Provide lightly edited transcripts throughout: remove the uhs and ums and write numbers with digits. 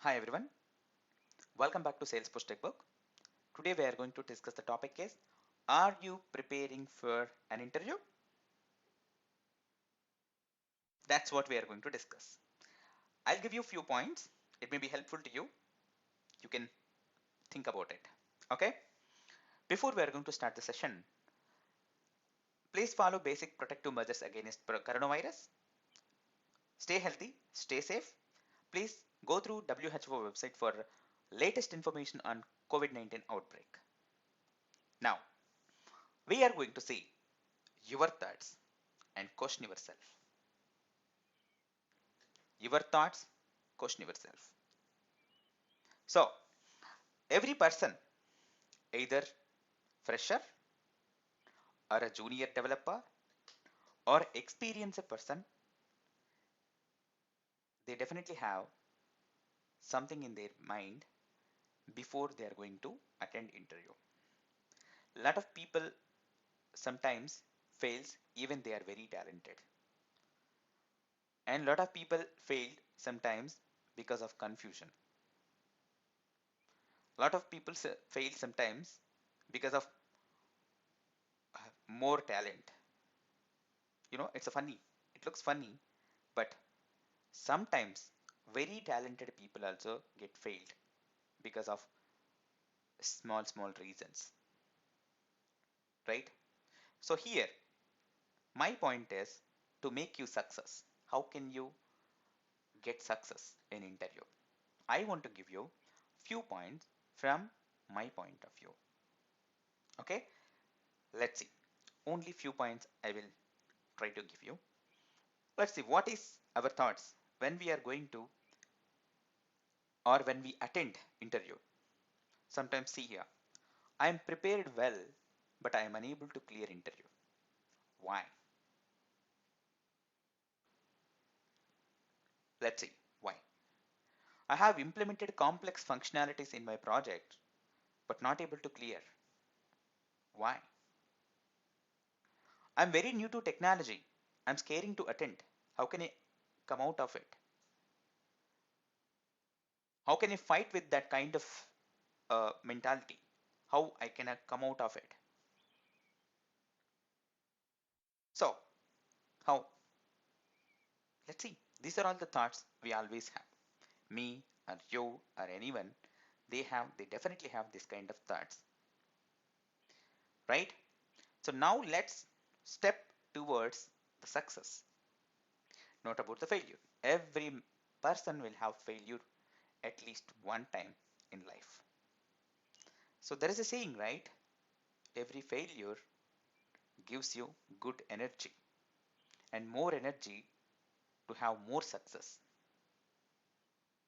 Hi everyone, welcome back to Salesforce Textbook. Today we are going to discuss the topic is, are you preparing for an interview? That's what we are going to discuss. I'll give you a few points. It may be helpful to you. You can think about it. Okay? Before we are going to start the session, please follow basic protective measures against coronavirus. Stay healthy, stay safe. Please go through WHO website for latest information on COVID-19 outbreak. Now, we are going to see your thoughts and question yourself. Your thoughts, question yourself. So, every person, either fresher or a junior developer or experienced person, they definitely have something in their mind before they are going to attend interview. A lot of people sometimes fails even they are very talented. And a lot of people failed sometimes because of confusion. A lot of people fail sometimes because of more talent. It's a funny. It looks funny, but sometimes very talented people also get failed because of small reasons, right? So here my point is to make you success. How can you get success in interview? I want to give you few points from my point of view. Okay, let's see. Only few points I will try to give you. Let's see what is our thoughts when we are going to or when we attend interview. Sometimes see here, I am prepared well, but I am unable to clear interview. Why? Let's see why. I have implemented complex functionalities in my project, but not able to clear. Why? I'm very new to technology. I'm scaring to attend. How can I come out of it? How can I fight with that kind of mentality? How I can come out of it? So, how? Let's see. These are all the thoughts we always have. Me or you or anyone, they definitely have this kind of thoughts, right? So now let's step towards the success, not about the failure. Every person will have failure at least one time in life. So there is a saying, right? Every failure gives you good energy and more energy to have more success.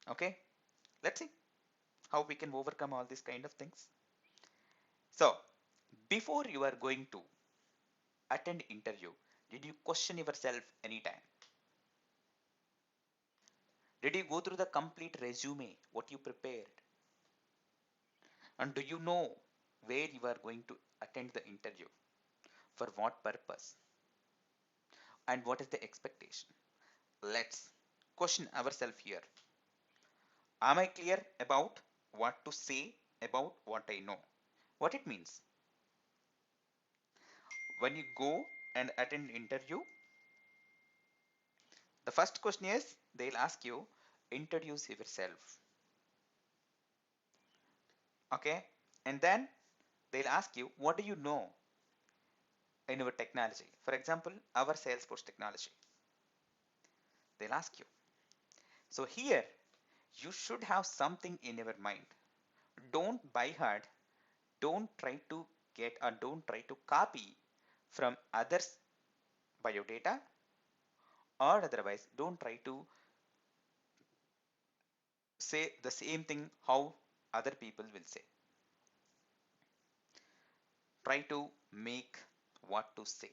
Okay, let's see how we can overcome all these kind of things. So before you are going to attend interview, did you question yourself anytime? Did you go through the complete resume, what you prepared? And do you know where you are going to attend the interview? For what purpose? And what is the expectation? Let's question ourselves here. Am I clear about what to say about what I know? What it means? When you go and attend interview, the first question is they'll ask you, introduce yourself. Okay? And then they'll ask you, what do you know in your technology? For example, our Salesforce technology. They'll ask you. So here, you should have something in your mind. Don't buy hard. Don't try to get or don't try to copy from others' biodata, or otherwise don't try to say the same thing how other people will say. Try to make what to say.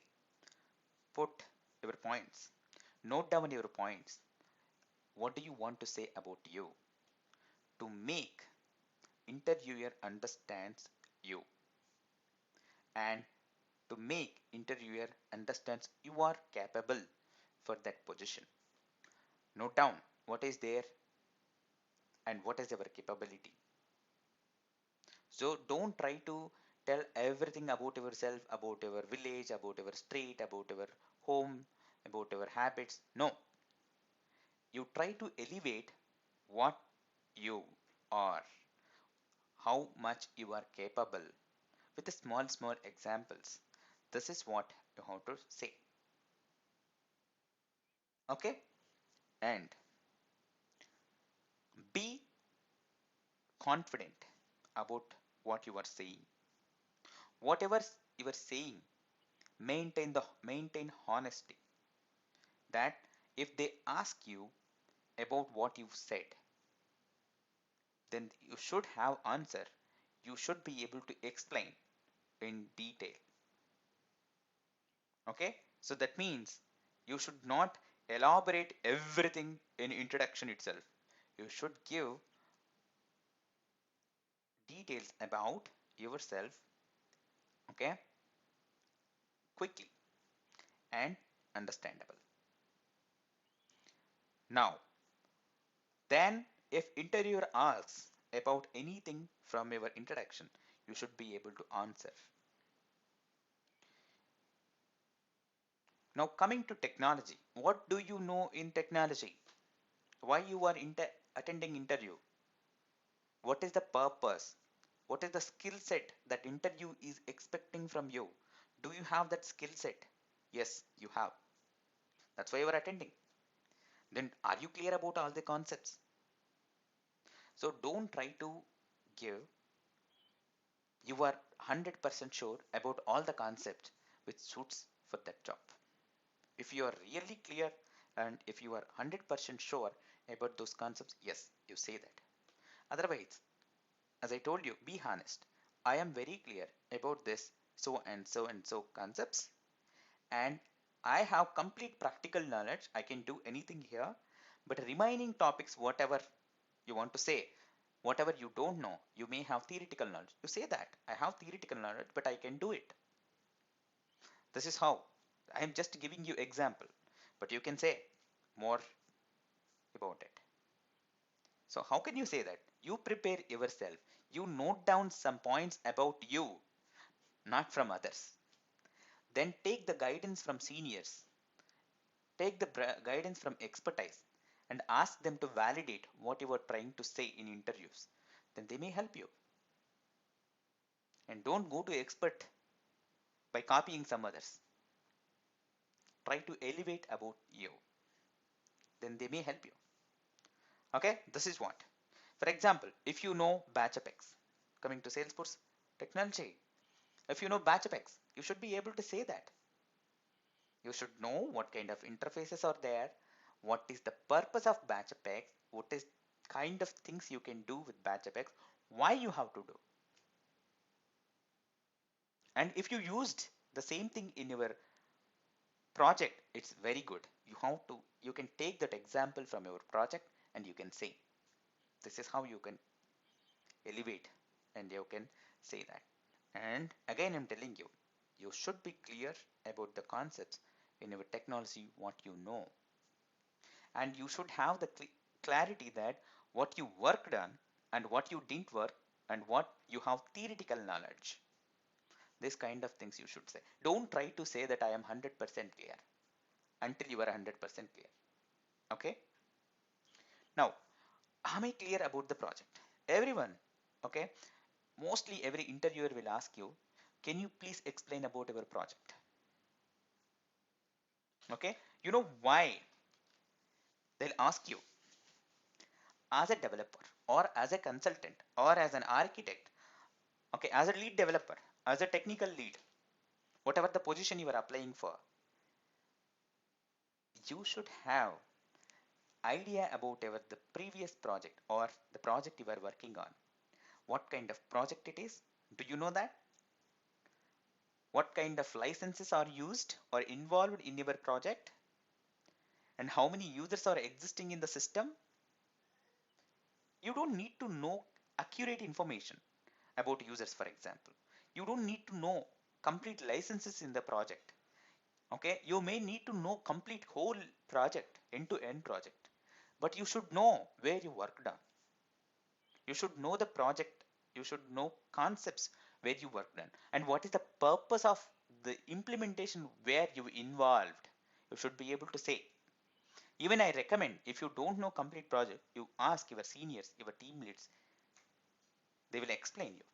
Put your points. Note down your points. What do you want to say about you to make interviewer understands you, and to make interviewer understands you are capable for that position? Note down what is there and what is our capability. So don't try to tell everything about yourself, about your village, about your street, about your home, about your habits. No, you try to elevate what you are, how much you are capable with the small examples. This is what you have to say. Okay? And be confident about what you are saying. Whatever you are saying, maintain honesty. That if they ask you about what you've said, then you should have answer. You should be able to explain in detail. Okay? So that means you should not elaborate everything in introduction itself. You should give details about yourself, okay, quickly and understandable. Now, then if interviewer asks about anything from your introduction, you should be able to answer. Now coming to technology, what do you know in technology? Why you are attending interview? What is the purpose? What is the skill set that interview is expecting from you? Do you have that skill set? Yes, you have. That's why you are attending. Then are you clear about all the concepts? So don't try to give you are 100% sure about all the concepts which suits for that job. If you are really clear and if you are 100% sure about those concepts, yes, you say that. Otherwise, as I told you, be honest. I am very clear about this so and so and so concepts, and I have complete practical knowledge. I can do anything here, but remaining topics, whatever you want to say, whatever you don't know, you may have theoretical knowledge. You say that I have theoretical knowledge, but I can do it. This is how. I am just giving you example, but you can say more about it. So how can you say that? You prepare yourself. You note down some points about you, not from others. Then take the guidance from seniors. Take the guidance from expertise and ask them to validate what you are trying to say in interviews. Then they may help you. And don't go to expert by copying some others. Try to elevate about you. Then they may help you. Okay, this is what. For example, if you know BatchApex, coming to Salesforce technology, if you know BatchApex, you should be able to say that. You should know what kind of interfaces are there, what is the purpose of BatchApex, what is kind of things you can do with BatchApex, why you have to do. And if you used the same thing in your project, it's very good. You can take that example from your project and you can say, this is how you can elevate and you can say that. And again, I'm telling you, you should be clear about the concepts in your technology, what you know. And you should have the clarity that what you worked on and what you didn't work and what you have theoretical knowledge. This kind of things you should say. Don't try to say that I am 100% clear until you are 100% clear. Okay? Now, am I clear about the project? Everyone, okay? Mostly every interviewer will ask you, can you please explain about your project? Okay? You know why? They'll ask you as a developer or as a consultant or as an architect, okay, as a lead developer, as a technical lead, whatever the position you are applying for, you should have idea about the previous project or the project you are working on. What kind of project it is? Do you know that? What kind of licenses are used or involved in your project? And how many users are existing in the system? You don't need to know accurate information about users, for example. You don't need to know complete licenses in the project. Okay, you may need to know complete whole project, end to end project, but you should know where you worked on. You should know the project. You should know concepts where you worked on and what is the purpose of the implementation where you involved. You should be able to say. Even I recommend if you don't know complete project, you ask your seniors, your team leads. They will explain you.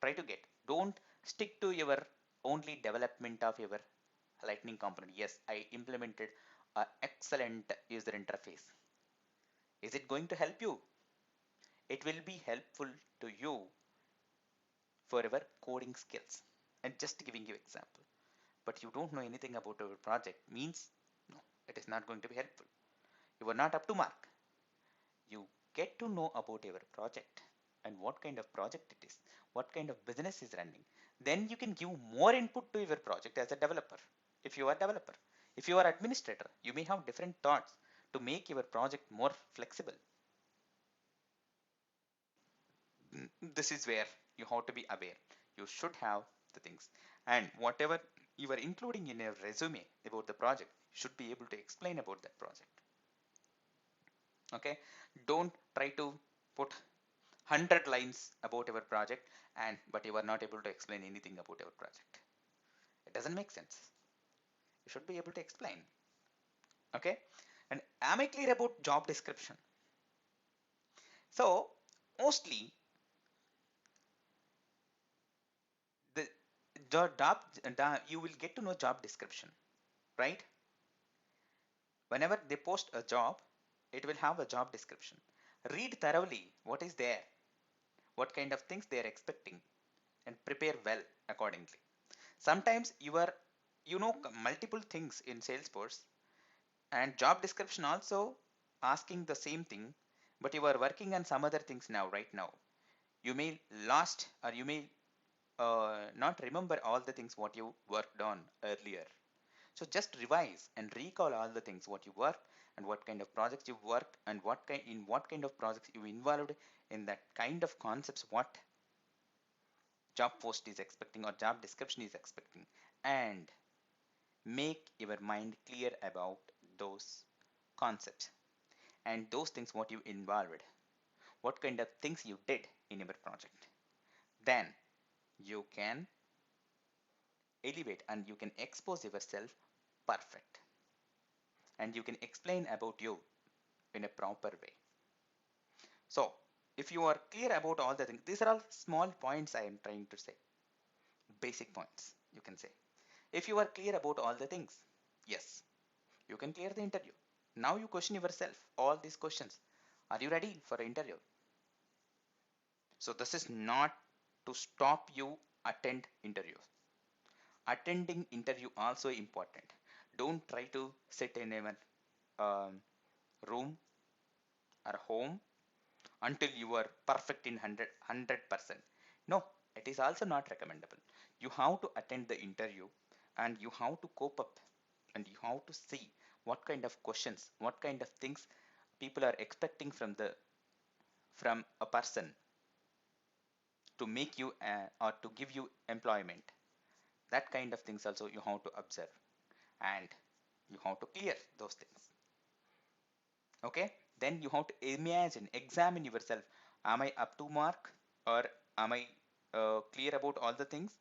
Try to get. Don't stick to your only development of your Lightning component. Yes, I implemented an excellent user interface. Is it going to help you? It will be helpful to you for your coding skills. And just giving you example. But you don't know anything about your project means no, it is not going to be helpful. You are not up to mark. You get to know about your project and what kind of project it is, what kind of business is running. Then you can give more input to your project as a developer. If you are a developer, if you are administrator, you may have different thoughts to make your project more flexible. This is where you have to be aware. You should have the things, and whatever you are including in your resume about the project, you should be able to explain about that project. Okay, don't try to put 100 lines about your project and but you are not able to explain anything about your project. It doesn't make sense. You should be able to explain. Okay, and am I clear about job description? So mostly the you will get to know job description, right? Whenever they post a job, it will have a job description. Read thoroughly what is there, what kind of things they are expecting, and prepare well accordingly. Sometimes you know multiple things in Salesforce and job description also asking the same thing, but you are working on some other things now right now. You may lost or you may not remember all the things what you worked on earlier. So just revise and recall all the things what you worked and what kind of projects you worked and what kind of projects you involved in that kind of concepts what job post is expecting or job description is expecting, and make your mind clear about those concepts and those things what you involved, what kind of things you did in your project. Then you can elevate and you can expose yourself perfect and you can explain about you in a proper way. So if you are clear about all the things, these are all small points I am trying to say, basic points you can say. If you are clear about all the things, yes, you can clear the interview. Now you question yourself all these questions. Are you ready for an interview? So this is not to stop you attend interviews. Attending interview also important. Don't try to sit in a room or home until you are perfect in 100%. No, it is also not recommendable. You have to attend the interview and you have to cope up and you have to see what kind of questions, what kind of things people are expecting from a person to make you or to give you employment. That kind of things also you have to observe and you have to clear those things. Okay, then you have to imagine, examine yourself. Am I up to mark or am I clear about all the things?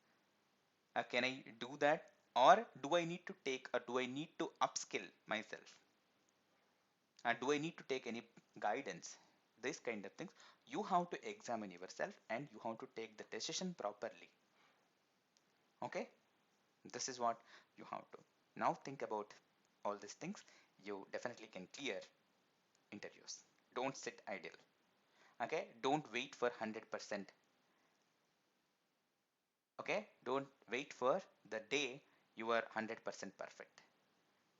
Can I do that, or do I need to take or do I need to upskill myself, and do I need to take any guidance? This kind of things you have to examine yourself and you have to take the decision properly. Okay, this is what you have to now think about all these things. You definitely can clear interviews. Don't sit idle. Okay, don't wait for 100%. Okay, don't wait for the day you are 100% perfect.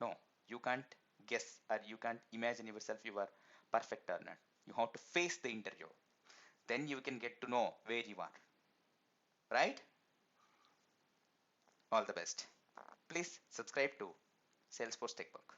No, you can't guess or you can't imagine yourself you are perfect or not. You have to face the interview, then you can get to know where you are, right? All the best. Please subscribe to Salesforce Tech Book.